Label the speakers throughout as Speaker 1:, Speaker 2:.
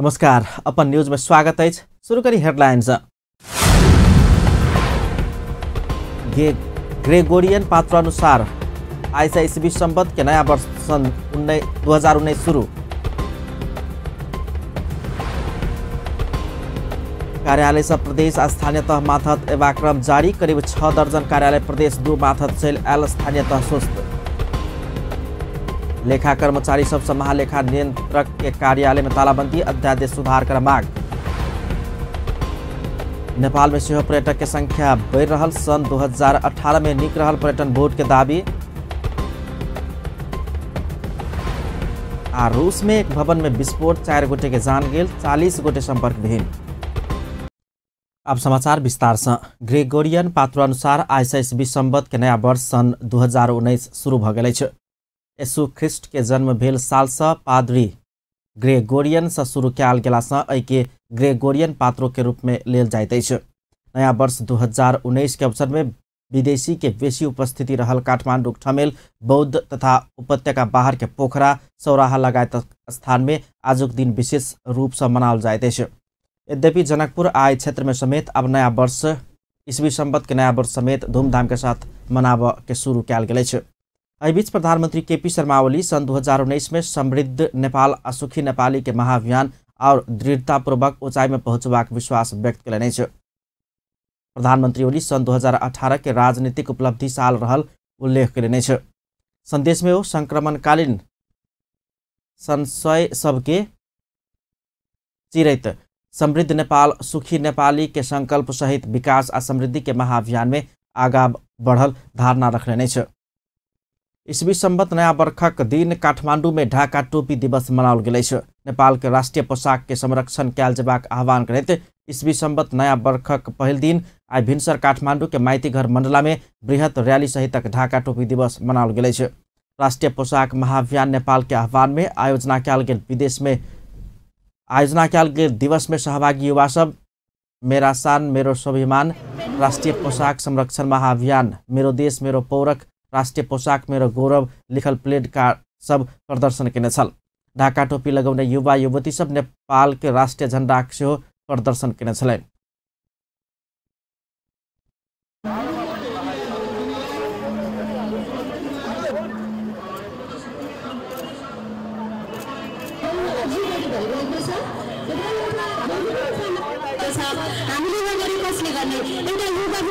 Speaker 1: नमस्कार, अपन न्यूज में स्वागत है। शुरू करी हेडलाइंस। ग्रेगोरियन पात्रानुसार आइसा ईस्वी संवत के नया वर्ष सन 2019 शुरू। कार्यालय सब प्रदेश स्थानीयतः माथत एवाक्रम जारी। करीब 6 दर्जन कार्यालय प्रदेश 2 माथत चल आयल स्थानीयतः सुस्त। लेखा कर्मचारी सब महालेखा नियंत्रक के कार्यालय में तालाबंदी। अध्यादेश सुधार कर मांग। नेपाल में सेहो पर्यटक के संख्या बढ़ रहल। सन 2018 में निक रहल पर्यटन बोर्ड के दावी। आ रूस में एक भवन में विस्फोट, 4 गोटे के जान गेल, 40 गोटे संपर्क विहीन। अब समाचार विस्तार से। ग्रेगोरियन पात्रानुसार आइसा ईस्वी संवत के नया वर्ष सन 2019 शुरू भ गेल अछि। यीशु ख्रिस्ट के जन्म भेल साल से पादरी ग्रेगोरियन से शुरू कयल गेला से एके ग्रेगोरियन पात्रों के रूप में लेल जाइत अछि। नया वर्ष 2019 के अवसर में विदेशी के बेसी उपस्थिति रहल काठमांडू ठमेल, बौद्ध तथा उपत्यका बाहर के पोखरा, सौराहा लगायत स्थान में आजुक दिन विशेष रूप से मनाओल जाइत अछि। यद्यपि जनकपुर आय क्षेत्र में समेत अब नया वर्ष ईस्वी संवत के नया वर्ष समेत धूमधाम के साथ मनाव के शुरू कयल गेल अछि। एहि बीच प्रधानमंत्री केपी शर्मा ओली सन 2019 में समृद्ध नेपाल आ सुखी नेपाली के महाअभियान और दृढ़तापूर्वक ऊंचाई में पहुंचबाक विश्वास व्यक्त कयलनि अछि। प्रधानमंत्री ओली सन 2018 के राजनीतिक उपलब्धि साल रहल उल्लेख कयलनि अछि। संदेश में वो संक्रमणकालीन संशय सबके चिरैत समृद्ध नेपाल सुखी नेपाली के संकल्प सहित विकास आ समृद्धि के महाअभियान में आगा बढ़ल धारणा रखने अछि। ईस्वी संवत नया वर्षक दिन काठमांडू में ढाका टोपी दिवस मनाओल गेल अछि। नेपाल के राष्ट्रीय पोशाक के संरक्षण कयल जेबाक आह्वान करैत ईस्वी संवत नया वर्षक पहिल दिन आइ भिनसर काठमांडू के माइती घर मंडला में बृहत रैली सहितक ढाका टोपी दिवस मनाओल गेल अछि। राष्ट्रीय पोशाक महाअभियान नेपाल के आह्वान में आयोजना कयल गेल दिवस में सहभागी युवा सब मेरा शान मेरो स्वाभिमान, राष्ट्रीय पोशाक संरक्षण महाअभियान, मेरो देश मेरो पौरख, राष्ट्रीय पोशाक मेरो गौरव लिखल प्लेट कार्ड सब प्रदर्शन केने छल। ढाका टोपी लगौने युवा युवती सब नेपाल के राष्ट्रीय झंडा सेहो प्रदर्शन केने छलनि।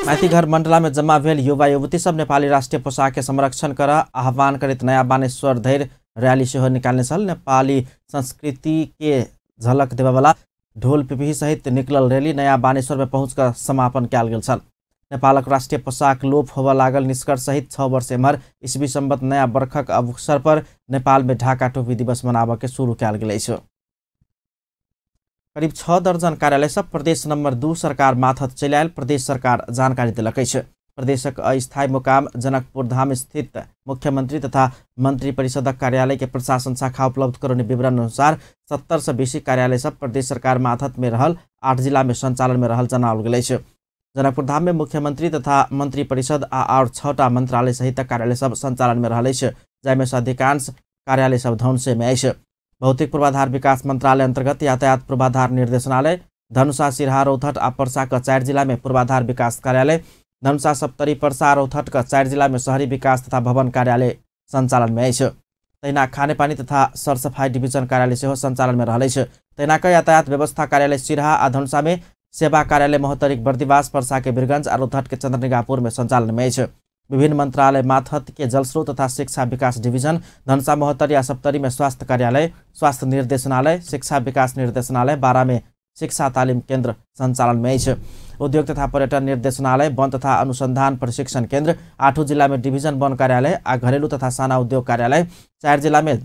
Speaker 1: माइती घर मंडला में जमा भेल युवा युवती सब नेपाली राष्ट्रीय पोशाक के संरक्षण कर आह्वान करैत नया बानेश्वर धैर्य रैली सेहो निकालने छल। नेपाली संस्कृति के झलक देवे वाला ढोल पिपही सहित निकलल रैली नया बानेश्वर में पहुंचकर समापन कयल गेल छल। नेपालक राष्ट्रीय पोशाक लोप होबय लागल निष्कर्ष सहित 6 वर्ष एम्हर ईस्वी संवत नया वर्षक अवसर पर नेपाल में ढाका टोपी दिवस मनाबय के शुरू कयल गेल अछि। करीब 6 दर्जन कार्यालय सब प्रदेश नंबर 2 सरकार माथत चलि आयल प्रदेश सरकार जानकारी देलक अछि। प्रदेशक अस्थायी मुकाम जनकपुर धाम स्थित मुख्यमंत्री तथा मंत्री परिषदक कार्यालय के प्रशासन शाखा उपलब्ध करौने विवरण अनुसार 70 से बेसी कार्यालय सब प्रदेश सरकार माथत में रहल 8 जिला में संचालन में रहल जनाओल गेल अछि। जनकपुर धाम में मुख्यमंत्री तथा मंत्री परिषद और 6टा मंत्रालय सहित कार्यालय सब संचालन में रहल अछि, जाहिमे से अधिकांश कार्यालय सब धनुषे में अछि। भौतिक पूर्वाधार विकास मंत्रालय अंतर्गत यातायात पूर्वाधार निर्देशनालय, धनुषा सिरहा रौतहट आ पर्सा का 4 जिला में पूर्वाधार विकास कार्यालय, धनुषा सप्तरी पर्सा रौतहट का 4 जिला में शहरी विकास तथा भवन कार्यालय संचालन में अछि। तहिना खानेपानी तथा सरसफाई डिवीजन कार्यालय सेहो संचालन में रहल अछि। तहिना यातायात व्यवस्था कार्यालय सिरहा आ धनुषा में सेवा कार्यालय महोत्तरीक बर्दिवास, पर्सा के वीरगंज और रौतहट के चंद्रनिगाहपुर में संचालन में अछि। विभिन्न मंत्रालय माथत के जलस्रोत तथा शिक्षा विकास डिवीजन, धनुषा महोत्तरी या सप्तरी में स्वास्थ्य कार्यालय, स्वास्थ्य निर्देशनालय, शिक्षा विकास निर्देशनालय, 12 में शिक्षा तालीम केंद्र संचालन में अछि। उद्योग तथा पर्यटन निर्देशनालय, वन तथा अनुसंधान प्रशिक्षण केंद्र, 8 जिला में डिवीजन वन कार्यालय आ घरेलू तथा साना उद्योग कार्यालय, 4 जिला में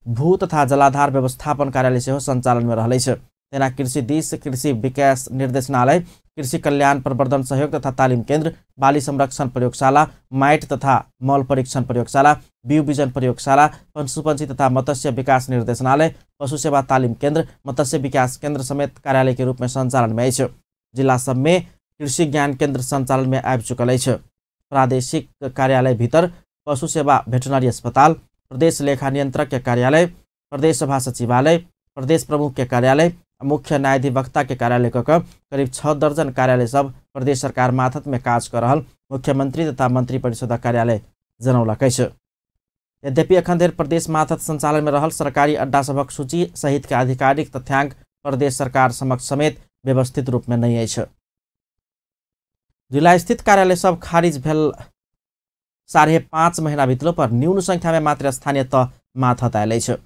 Speaker 1: भू तथा जलाधार व्यवस्थापन कार्यालय सेहो संचालन में रहल अछि। तेना कृषि दिश कृषि विकास निर्देशनालय, कृषि कल्याण प्रवर्धन सहयोग तथा तालीम केंद्र, बाली संरक्षण प्रयोगशाला, माइट तथा मल परीक्षण प्रयोगशाला, बीउ बीजन प्रयोगशाला, पशुपंछी तथा मत्स्य विकास निर्देशनालय, पशु सेवा तालीम केंद्र, मत्स्य विकास केंद्र समेत कार्यालय के रूप में संचालन में अछि। जिला सब में कृषि ज्ञान केंद्र संचालन में आबि चुकल अछि। प्रादेशिक कार्यालय भीतर पशु सेवा वेटनरी अस्पताल, प्रदेश लेखा नियंत्रक के कार्यालय, प्रदेश सभा सचिवालय, प्रदेश प्रमुख के कार्यालय, मुख्य न्यायाधिवक्ता के कार्यालय कऽ करीब 6 दर्जन कार्यालय सब प्रदेश सरकार माथत में काज कर रहल मुख्यमंत्री तथा मंत्री परिषदक कार्यालय जनौलकै छ। यद्यपि एखन धरि प्रदेश माथत संचालन में रहल सरकारी अड्डा सबक सूची सहित के आधिकारिक तथ्यांक प्रदेश सरकार समक्ष समेत व्यवस्थित रूप में नहीं अछि। जिला स्थित कार्यालय सब खारिज भेल 5.5 महीना बीतलो पर न्यून संख्या में मात्र स्थानीय तह माथत आयल अछि।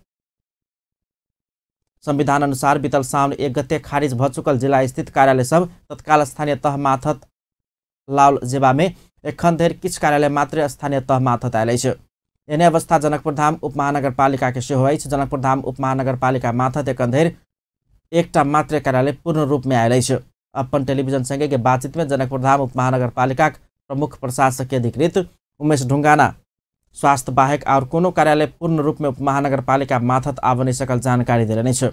Speaker 1: संविधान अनुसार बीतल साउन 1 गते खारिज भ चुकल जिला स्थित कार्यालय सब तत्काल स्थानीय तह माथत लाओल जेबा में एखन धरि किछु कार्यालय मात्र स्थानीय तह माथत आयल अछि। एने अवस्था जनकपुर धाम उपमहानगरपालिका के सेहो अछि। जनकपुर धाम उपमहानगरपालिका माथत एखन धरि एकटा मात्र कार्यालय पूर्ण रूप में आयल अछि। अपन टेलीविजन संगे के बातचीत में जनकपुर धाम उपमहानगरपालिका प्रमुख प्रशासकीय अधिकृत उमेश ढुंगाना स्वास्थ्य बाहेक और कोनो कार्यालय पूर्ण रूप में उपमहानगरपालिका माथत आब नहीं सकल जानकारी देलनि छ।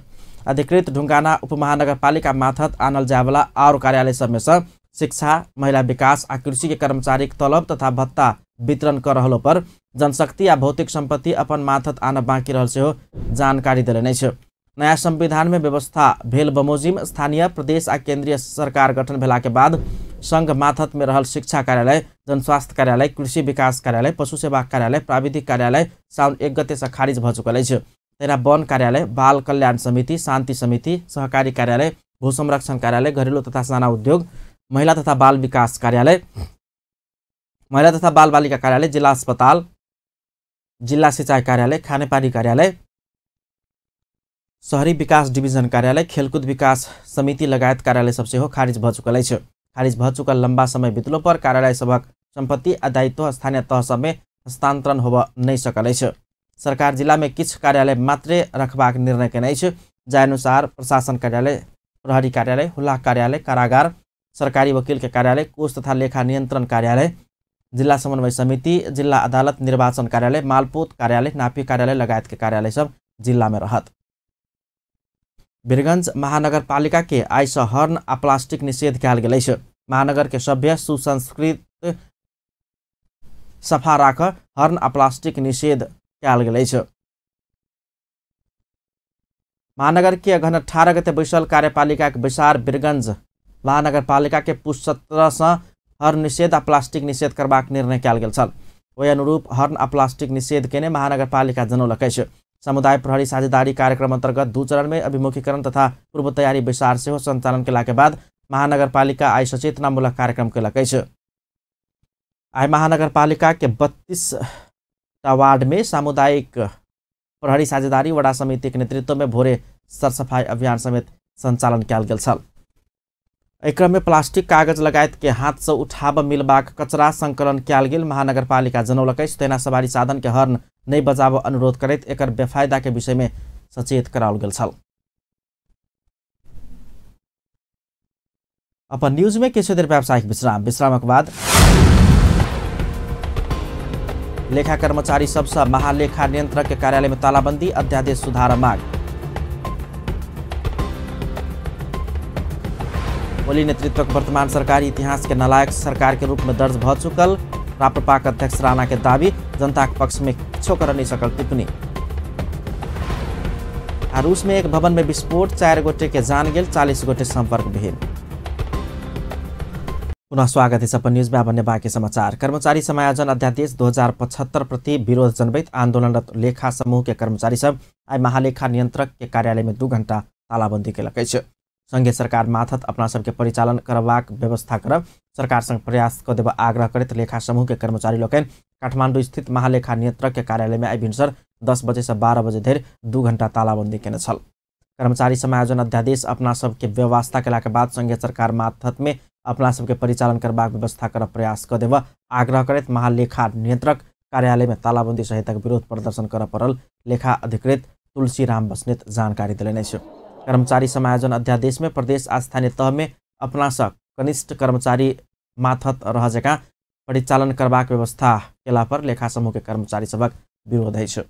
Speaker 1: अधिकृत ढुंगाना उपमहानगरपालिका माथत आनल जायवाला और कार्यालय सब में से शिक्षा, महिला विकास आ कृषि के कर्मचारी तलब तथा भत्ता वितरण कर रहलो पर जनशक्ति आ भौतिक संपत्ति अपन माथत आना बाँकी रहल सेहो जानकारी देलनि छ। नया संविधान में व्यवस्था भेल बमोजिम स्थानीय, प्रदेश आ केंद्रीय सरकार गठन भेला के बाद संघ माथत में रहल शिक्षा कार्यालय, जनस्वास्थ्य कार्यालय, कृषि विकास कार्यालय, पशु सेवा कार्यालय, प्राविधिक कार्यालय साउन 1 गते से खारिज भ चुकल अछि। तेना वन कार्यालय, बाल कल्याण समिति, शांति समिति, सहकारी कार्यालय, भू संरक्षण कार्यालय, घरेलू तथा साना उद्योग, महिला तथा बाल विकास कार्यालय, महिला तथा बाल बालिका कार्यालय, जिला अस्पताल, जिला सिंचाई कार्यालय, खानेपानी कार्यालय, शहरी विकास डिविजन कार्यालय, खेलकूद विकास समिति लगायत कार्यालय सब सेहो खारिज भ चुकल अछि। खारिज भ चुकल लंबा समय बीतलो पर कार्यालय सबक संपत्ति आ दायित्व स्थानीय तह सब में हस्तांतरण होब नहीं सकल अछि। सरकार जिला में किछु कार्यालय मात्रे रखबाक निर्णय केने अछि। जाय अनुसार प्रशासन कार्यालय, प्रहरी कार्यालय, हुलाक कार्यालय, कारागार, सरकारी वकील के कार्यालय, कोष तथा लेखा नियंत्रण कार्यालय, जिला समन्वय समिति, जिला अदालत, निर्वाचन कार्यालय, मालपोत कार्यालय, नापी कार्यालय लगायत के कार्यालय सब जिला में रहत। वीरगंज महानगरपालिका के आइ से हर्न आ प्लास्टिक निषेध कयल गेल अछि। महानगर के सभ्य सुसंस्कृत सफा राख हर्न आ प्लास्टिक निषेध कयल गेल अछि। महानगर के अगहन 18 गते बैसल कार्यपालिका के बैसार वीरगंज महानगरपालिका के पुष 17 से हर्न निषेध आ प्लास्टिक निषेध करबाक निर्णय कयल गेल छल। ओहि अनुरूप हर्न आ प्लास्टिक निषेध केने महानगरपालिका जनौलक अछि। समुदाय प्रहरी साझेदारी कार्यक्रम अंतर्गत 2 चरण में अभिमुखीकरण तथा पूर्व तैयारी बैसार सेहो संचालन केला के बाद महानगरपालिका आई सचेतनामूलक कार्यक्रम केलक अछि। आई महानगरपालिका के 32टा वार्ड में सामुदायिक प्रहरी साझेदारी वडा समिति के नेतृत्व में भोरे सरसफाई अभियान समेत संचालन कयल गेल छल। एहि क्रम में प्लास्टिक, कागज लगायत के हाथ से उठाब मिलबाक कचरा संकलन कयल गेल महानगरपालिका जनौलक अछि। तेना सवारी साधन के हर्न नहीं बजाब अनुरोध करैत एकर बेफायदा के विषय में सचेत कराओल गेल छल। अपन न्यूज में किछु देर व्यावसायिक विश्रामक बाद लेखा कर्मचारी सबसे महालेखा नियंत्रक के कार्यालय में तालाबंदी, अध्यादेश सुधार मांग। ओली नेतृत्वक वर्तमान सरकारी इतिहास के नालायक सरकार के रूप में दर्ज भ चुकल राप्रपाक अध्यक्ष राणा के दावी, जनता के पक्ष में किछो कर नहीं सकल टिप्पणी। रूस में एक भवन में विस्फोट, 4 गोटे के जान गेल, 40 गोटे संपर्क विहीन। पुनः स्वागत है अपन न्यूज में। अब अन्य बाकी समाचार। कर्मचारी समायोजन अध्यादेश 2075 प्रति विरोध जनबैत आंदोलनरत लेखा समूह के कर्मचारी सब आई महालेखा नियंत्रक के कार्यालय में 2 घंटा तालाबंदी केलक अछि। संघीय सरकार माथत अपना सबके परिचालन करबाक व्यवस्था करब सरकार संग प्रयास क देब आग्रह करैत लेखा समूह के कर्मचारी लोकनि काठमांडू स्थित महालेखा नियंत्रक के कार्यालय में आई भिनसर 10 बजे से 12 बजे धरि 2 घंटा तालाबंदी केने छल। कर्मचारी समायोजन अध्यादेश अपना सबके व्यवस्था केला के बाद संघीय सरकार माथत में अपना सबके परिचालन करबाक व्यवस्था करब प्रयास क देब आग्रह करैत महालेखा नियंत्रक कार्यालय में तालाबंदी सहितक विरोध प्रदर्शन कर पड़ल लेखा अधिकृत तुलसीराम बस्नेत जानकारी देलनि अछि। कर्मचारी समायोजन अध्यादेश में प्रदेश आ स्थानीय तह में अपना सब कनिष्ठ कर्मचारी माथत रह जकाँ परिचालन करबाक व्यवस्था केला पर लेखा समूह के कर्मचारी सबक विरोध अछि।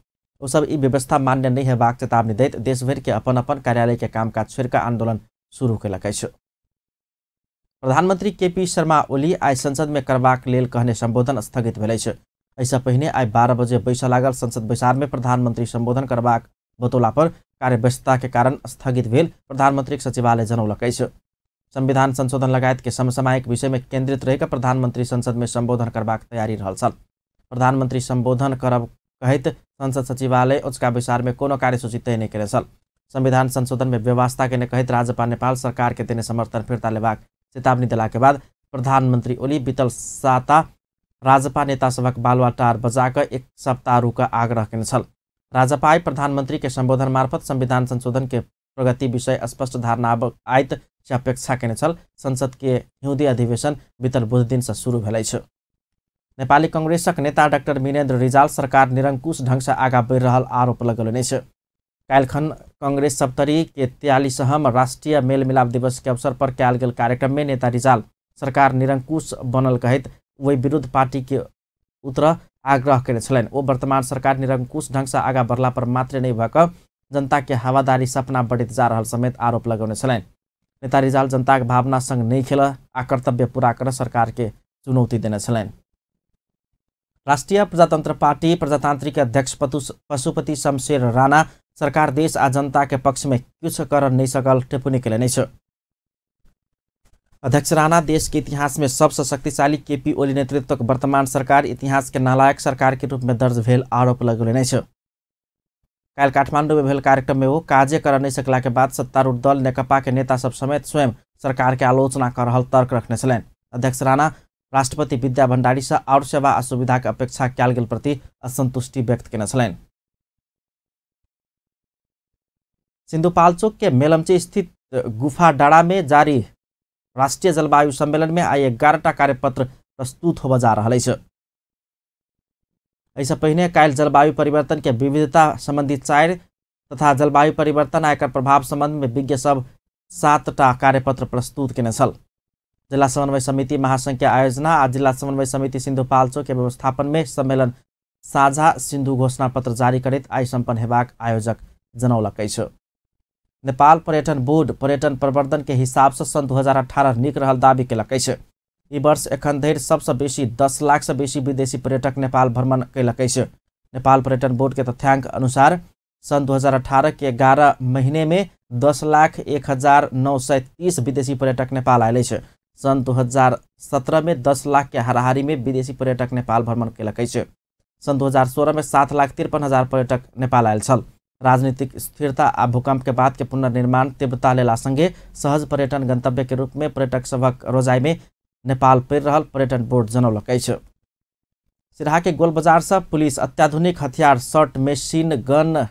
Speaker 1: ओ सब ई व्यवस्था मान्य नहीं हेबाक चेतावनी दैत देश भर के अपन अपन कार्यालय के कामकाज छोड़ि कऽ आंदोलन शुरू केलक अछि। प्रधानमंत्री केपी शर्मा ओली आई संसद में करबाक लेल कहने संबोधन स्थगित भेल अछि। एहिसँ पहिने आई 12 बजे बैसऽ लागल संसद बैसार में प्रधानमंत्री संबोधन करबाक बतौला पर कार्यव्यस्तता के कारण स्थगित भेल प्रधानमंत्री सचिवालय जनौलकै छ। संविधान संशोधन लगायत के समसामयिक विषय में केंद्रित रहेका प्रधानमंत्री संसद में संबोधन करबाक तैयारी रहल छल। प्रधानमंत्री संबोधन करब कहैत संसद सचिवालय उसका विचार में कोनो कार्यसूची तय नहीं करे छल। संविधान संशोधन में व्यवस्था के कहैत राजपा नेपाल सरकार के देने समर्थन फिर्ता लेबाक चेतावनी दिला के बाद प्रधानमंत्री ओली बीतल साता राजपा नेता सभक बालुवाटार बजाकर 1 सप्ताह रुक आग्रह केने छल। राजपाई प्रधानमंत्री के संबोधन मार्फत संविधान संशोधन के प्रगति विषय स्पष्ट धारणा आयत से अपेक्षा केने छल। संसद के हिउँदी अधिवेशन बीतल बुध दिन से शुरू भेलै छ। नेपाली कांग्रेसक नेता डाक्टर मिनेन्द्र रिजाल सरकार निरंकुश ढंग से आगा बढ़ि रहल आरोप लगौलनि छ। काल्हिखन कांग्रेस सप्तरी के 43वां राष्ट्रीय मेलमिलाप दिवस के अवसर पर कयल गेल कार्यक्रम में नेता रिजाल सरकार निरंकुश बनल कहैत वही विरुद्ध पार्टी के उतर आग्रह केने छलनि। वो वर्तमान सरकार निरंकुश ढंग से आगा बढ़ला पर मात्र नहीं भक जनता के हवादारी सपना बढ़ित जा रहल समेत आरोप लगौने छलनि। नेता रिजाल जनता के भावना संग नहीं खेल आ कर्तव्य पूरा कर सरकार के चुनौती देने छलनि। राष्ट्रीय प्रजातंत्र पार्टी प्रजातांत्रिक अध्यक्ष पशुपति शमशेर राणा सरकार देश आ जनता के पक्ष में कुछ कर नहीं सकल टिप्पणी केलनि छ। अध्यक्ष राणा देश के इतिहास में सबसे शक्तिशाली केपी ओली नेतृत्वक वर्तमान सरकार इतिहास के नालायक सरकार के रूप में दर्ज भेल आरोप लगौलनि छ। काल काठमांडू में भेल कार्यक्रम में वो काजे कर नहीं सकला के बाद सत्तारूढ़ दल नेकपा के नेता सब समेत स्वयं सरकार के आलोचना कर रहल तर्क रखने छलनि। अध्यक्ष राणा राष्ट्रपति विद्या भण्डारी से और सेवा आ सुविधा के अपेक्षा कयल गेल प्रति असंतुष्टि व्यक्त केने छलनि। सिन्धुपाल्चोक के मेलम्ची स्थित गुफा डाँडा में जारी राष्ट्रीय जलवायु सम्मेलन में आई 11टा कार्यपत्र प्रस्तुत होब जा रहा है। ऐसा पहिने काल जलवायु परिवर्तन के विविधता संबंधी 4 तथा जलवायु परिवर्तन आ एकर प्रभाव संबंध में विज्ञ सब 7टा कार्यपत्र प्रस्तुत केने छल। जिला समन्वय समिति महासंघ के आयोजना आ जिला समन्वय समिति सिन्धुपाल्चोक के व्यवस्थापन में सम्मेलन साझा सिन्धु घोषणा पत्र जारी करैत आई सम्पन्न हेबाक आयोजक जनौलकै छ। नेपाल पर्यटन बोर्ड पर्यटन प्रवर्धन के हिसाब से सन 2018 नीक रहल दावी केलकै छ। ई वर्ष एखन धरि सबसे बेसी 10 लाख से बेसी विदेशी पर्यटक नेपाल भ्रमण कैलकै छ। नेपाल पर्यटन बोर्ड के तथ्यांक अनुसार सन 2018 के 11 महीने में 10,01,930 विदेशी पर्यटक नेपाल आयल छ। सन 2017 में 10 लाख के हाराहारी में विदेशी पर्यटक नेपाल भ्रमण कैलकै छ। सन 2016 में 7,53,000 पर्यटक नेपाल आयल छल। राजनीतिक स्थिरता आ भूकंप के बाद के पुनर्निर्माण तीव्रता लेला संगे सहज पर्यटन गंतव्य के रूप में पर्यटक सभक रोजाई में नेपाल पड़ि रहल पर्यटन बोर्ड जनौलकै छ। सिराहा के गोल बाजार से पुलिस अत्याधुनिक हथियार शॉट मशीन गन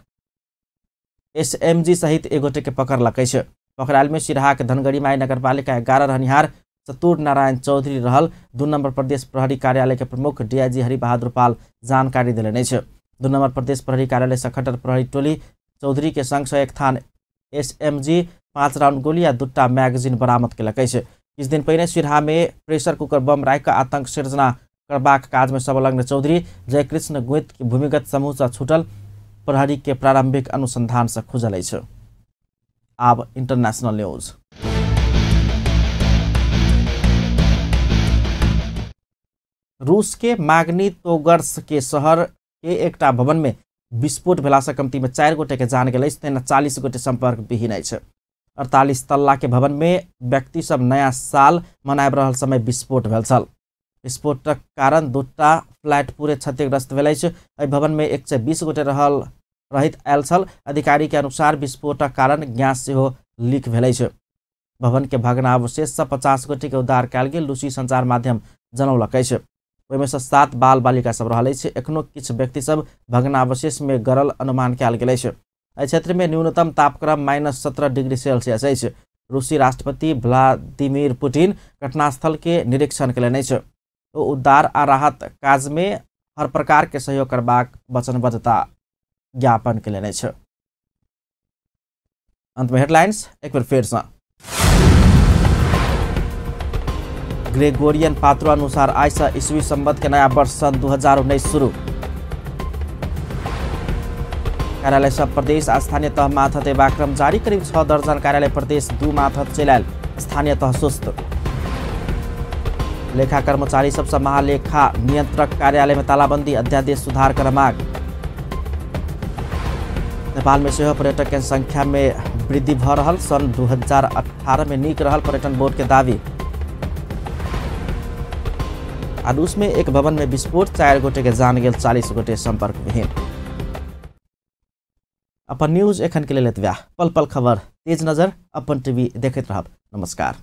Speaker 1: SMG सहित एगोटे के पकड़लकै छ। पकड़ायल में सिराहा के धनगढ़ी माई नगरपालिका 11 रहनिहार चतुर नारायण चौधरी रहल 2 नंबर प्रदेश प्रहरी कार्यालय के प्रमुख DIG हरिबहादुर पाल जानकारी दिलनि छ। 2 नंबर प्रदेश प्रहरी कार्यालय सखटर प्रहरी टोली चौधरी के संग 101 थान SMG 5 राउंड गोली आ 2टा मैगजीन बरामद केलकै छ। इस दिन पहले सिराहा में प्रेशर कुकर बम राखि आतंक सृजना करबाक काज में संलग्न चौधरी जयकृष्ण गोइत के भूमिगत समूह से छूटल प्रहरी के प्रारंभिक अनुसंधान से खुजल छ। आब इंटरनेशनल न्यूज। रूस के मैग्निटोगोर्स्क के शहर के एकटा भवन में विस्फोट भेला से कमती में 4 गोटे के जान गेल, 40 गोटे संपर्क विहीन छ। 48 तल्ला के भवन में व्यक्ति सब नया साल मनाब रहल समय विस्फोट भेल छल। विस्फोटक कारण 2टा फ्लैट पूरे क्षतिग्रस्त भेल छ। एहि भवन में 120 गोटे रहित आयल छल। अधिकारी के अनुसार विस्फोटक कारण गैस सेहो लीक भेल छ। भवन के भग्नावशेष से 50 गोटे के उद्धार कयल गेल रूसी संचार माध्यम जनौलकै छ। ओहिमे से 7 बाल बालिका सब रहल छै। एखनो किछु व्यक्ति सब भग्नावशेष में गरल अनुमान कयल गेल छै। एहि क्षेत्र में न्यूनतम तापक्रम -17 डिग्री सेल्सियस अछि। रूसी राष्ट्रपति व्लादिमीर पुतिन घटनास्थल के निरीक्षण कयलनि अछि। ओ उद्धार आ राहत काज में हर प्रकार के सहयोग करबाक वचनबद्धता ज्ञापन कयलनि अछि। अंत में हेडलाइंस एक बार फिर से। ग्रेगोरियन पात्रो अनुसार आज से ईस्वी संवत के नया वर्ष सन 2019 शुरू। कार्यालय सब प्रदेश आ स्थानीय तह माथत एवं क्रम जारी। करीब 6 दर्जन कार्यालय प्रदेश 2 माथत चलायल। स्थानीय तह सुस्त। लेखा कर्मचारी सबसे महालेखा नियंत्रक कार्यालय में तालाबंदी, अध्यादेश सुधार कर मांग। नेपाल में सेहो पर्यटक के संख्या में वृद्धि भ रहल। सन 2018 में नीक रहल पर्यटन बोर्ड के दावी। रूस में एक भवन में विस्फोट, 4 गोटे के जान गेल, 40 गोटे संपर्क विहीन। अपन न्यूज एखन के लेल एतबा। पल पल खबर, तेज नजर, अपन टीवी देखैत रहब। नमस्कार।